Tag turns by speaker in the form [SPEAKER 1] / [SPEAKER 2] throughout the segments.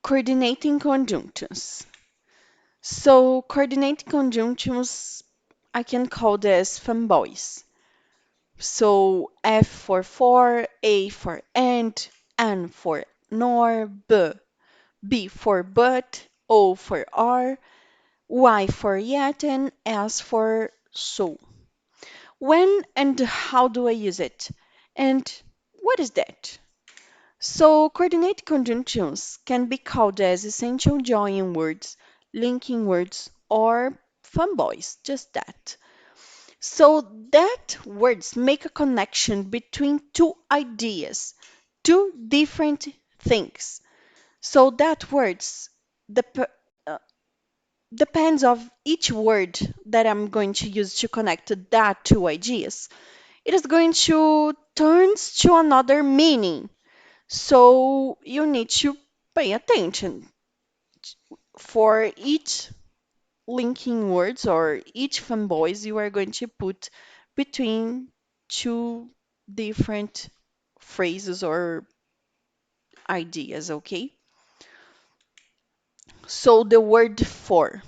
[SPEAKER 1] Coordinating conjunctions. So, coordinating conjunctions, I can call this fanboys. So, F for, A for and, N for nor, B for but, O for are, Y for yet, and S for so. When and how do I use it? And what is that? So, coordinate conjunctions can be called as essential joining words, linking words, or fanboys, just that. So, that words make a connection between two ideas, two different things. So, that words dep uh, depends of each word that I'm going to use to connect that two ideas. It is going to turns to another meaning. So you need to pay attention for each linking words or each fanboys you are going to put between two different phrases or ideas, okay? So the word for.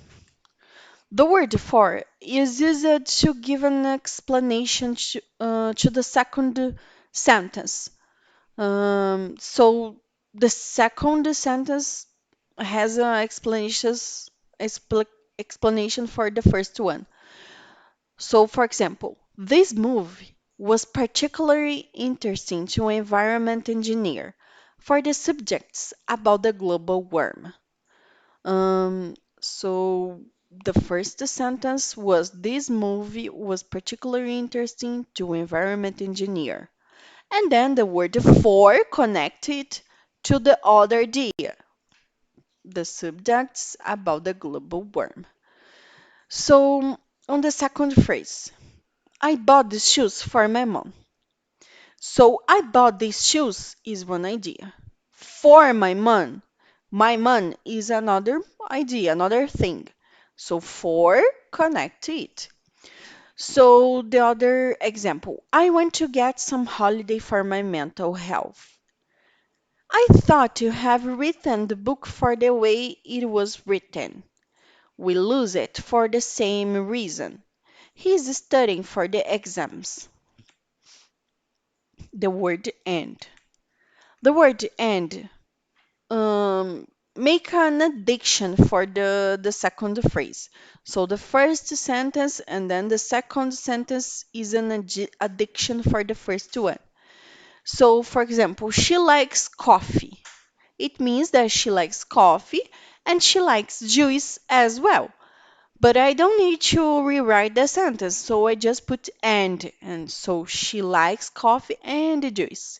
[SPEAKER 1] The word for is used to give an explanation to the second sentence. So the second sentence has an expl- explanation for the first one. So, for example, this movie was particularly interesting to an environment engineer for the subjects about the global warming. So the first sentence was this movie was particularly interesting to an environment engineer. And then the word for connected to the other idea, the subjects about the global warming. So, on the second phrase, I bought these shoes for my mom. So, I bought these shoes is one idea. For my mom is another idea, another thing. So, for connect it. So, the other example, I want to get some holiday for my mental health. I thought you have written the book for the way it was written. We lose it for the same reason. He's studying for the exams. The word and. The word and make an addiction for the second phrase. So the first sentence and then the second sentence is an addiction for the first one. So, for example, she likes coffee. It means that she likes coffee and she likes juice as well. But I don't need to rewrite the sentence, so I just put and so she likes coffee and juice.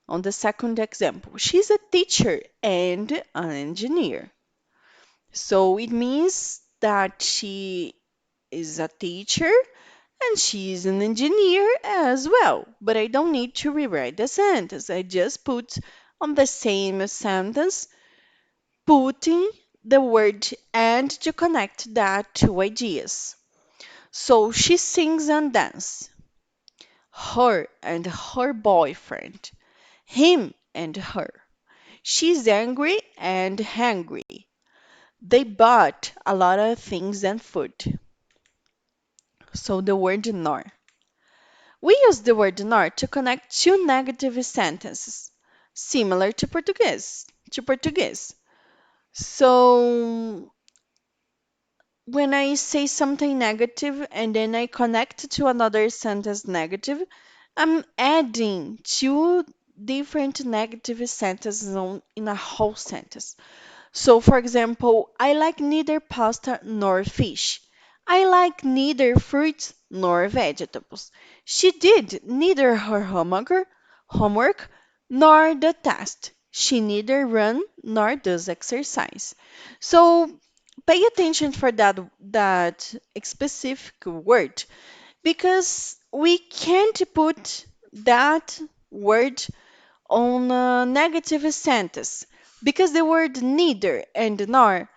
[SPEAKER 1] On the second example, she's a teacher and an engineer. So it means that she is a teacher and she's an engineer as well. But I don't need to rewrite the sentence. I just put on the same sentence, putting the word and to connect that two ideas. So she sings and dances. Her and her boyfriend. Him and her. She's angry and hungry. They bought a lot of things and food. So the word nor. We use the word nor to connect two negative sentences, similar to Portuguese. So when I say something negative and then I connect to another sentence negative, I'm adding two different negative sentences in a whole sentence. So, for example, I like neither pasta nor fish. I like neither fruits nor vegetables. She did neither her homework nor the test. She neither run nor does exercise. So, pay attention for that specific word because we can't put that word on a negative sentence because the word neither and nor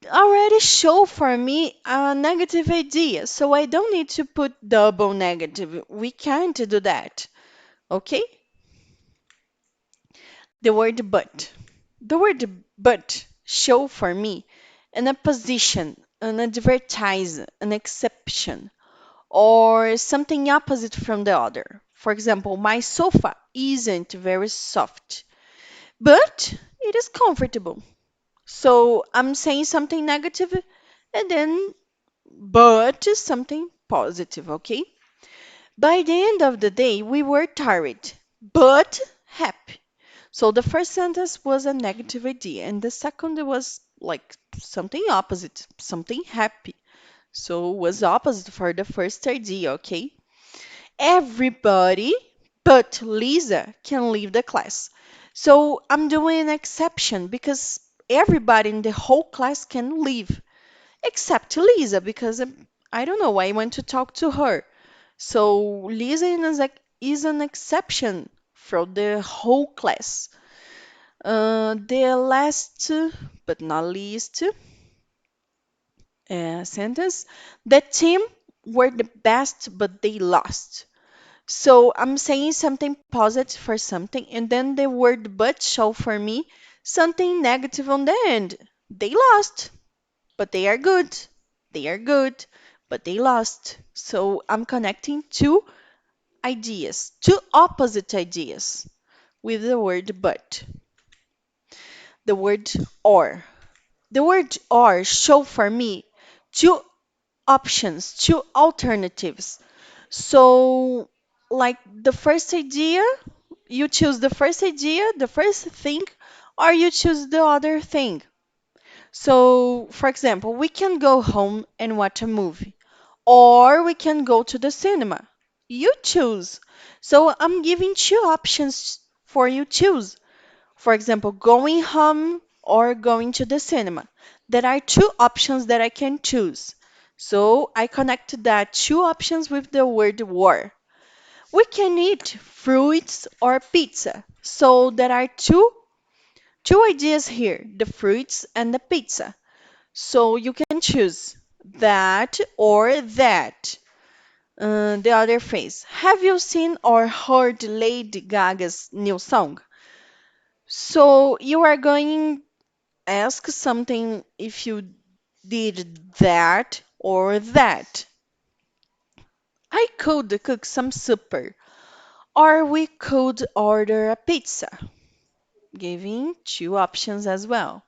[SPEAKER 1] already show for me a negative idea, so I don't need to put double negative. We can't do that. Okay? The word but. The word but show for me an opposition, an advertise, an exception, or something opposite from the other. For example, my sofa isn't very soft, but it is comfortable. So I'm saying something negative and then but something positive, okay? By the end of the day, we were tired, but happy. So the first sentence was a negative idea, and the second was like something opposite, something happy. So was opposite for the first idea, okay? Everybody but Lisa can leave the class. So I'm doing an exception because everybody in the whole class can leave except Lisa because I don't know, I want to talk to her. So Lisa is an exception from the whole class. The last but not least sentence, the team were the best but they lost. So I'm saying something positive for something, and then the word but show for me something negative on the end. They lost, but they are good. They are good, but they lost. So I'm connecting two ideas, two opposite ideas with the word but. The word or. The word or show for me two options, two alternatives. So, like the first idea, you choose the first idea, the first thing, or you choose the other thing. So, for example, we can go home and watch a movie, or we can go to the cinema. You choose. So, I'm giving two options for you choose. For example, going home or going to the cinema. There are two options that I can choose. So I connect that two options with the word were. We can eat fruits or pizza. So there are two ideas here, the fruits and the pizza. So you can choose that or that. The other phrase. Have you seen or heard Lady Gaga's new song? So you are going ask something if you did that or that. I could cook some supper, or we could order a pizza, giving two options as well.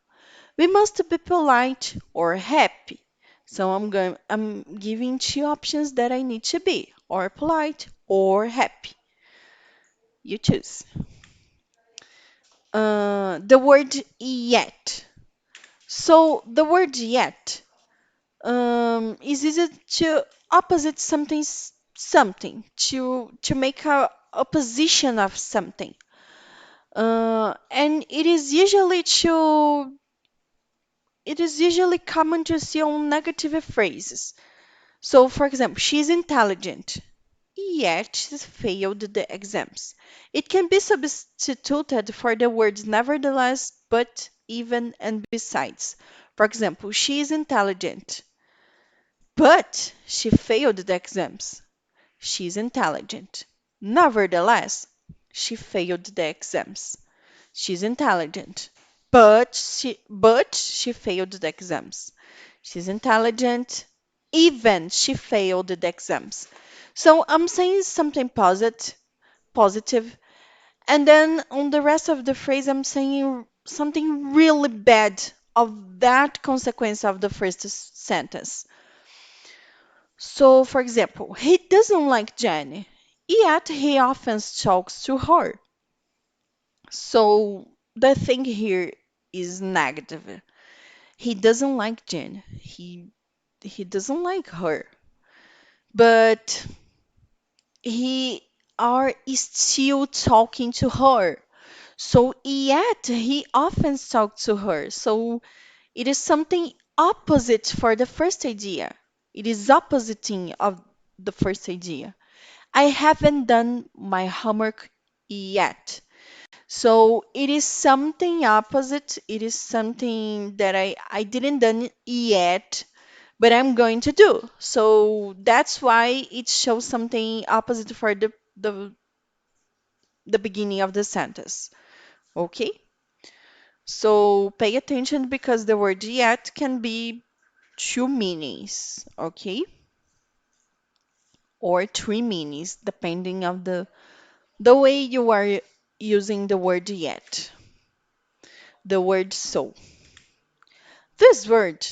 [SPEAKER 1] We must be polite or happy. So I'm giving two options that I need to be, or polite or happy. You choose. The word yet. So the word yet is easy to opposite something to make a opposition of something. And it is usually common to see on negative phrases. So, for example, she's intelligent, yet she's failed the exams. It can be substituted for the words nevertheless, but, even, and besides. For example, she is intelligent, but she failed the exams. She's intelligent. Nevertheless, she failed the exams. She's intelligent, but she failed the exams. She's intelligent, even she failed the exams. So I'm saying something positive, and then on the rest of the phrase, I'm saying something really bad of that consequence of the first sentence. So, for example, he doesn't like Jenny, yet he often talks to her. So, the thing here is negative. He doesn't like Jenny. He doesn't like her, but he are still talking to her. So, yet he often talks to her. So, it is something opposite for the first idea. It is oppositing of the first idea. I haven't done my homework yet. So it is something opposite. It is something that I didn't done yet, but I'm going to do. So that's why it shows something opposite for the beginning of the sentence. Okay? So pay attention because the word yet can be two meanings, okay? Or three meanings, depending of the way you are using the word yet, the word so. This word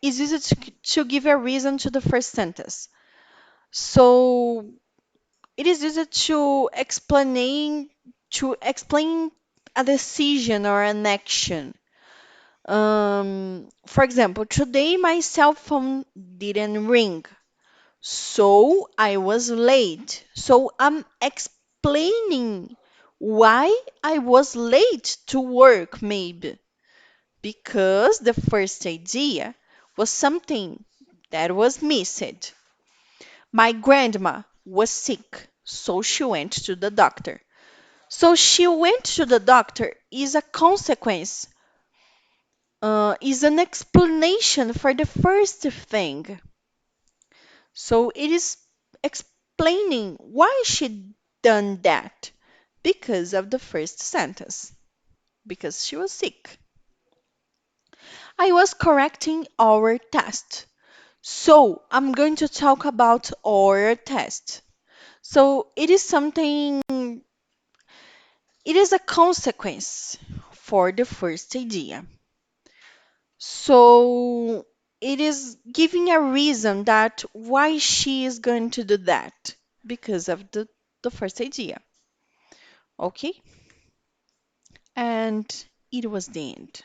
[SPEAKER 1] is used to give a reason to the first sentence. So it is used to explain a decision or an action. For example, today my cell phone didn't ring, so I was late. So I'm explaining why I was late to work, maybe because the first idea was something that was missed. My grandma was sick, so she went to the doctor. So she went to the doctor is a consequence, is an explanation for the first thing. So it is explaining why she done that because of the first sentence, because she was sick. I was correcting our test. So I'm going to talk about our test. So it is a consequence for the first idea. So it is giving a reason that why she is going to do that because of the first idea. Okay? And it was the end.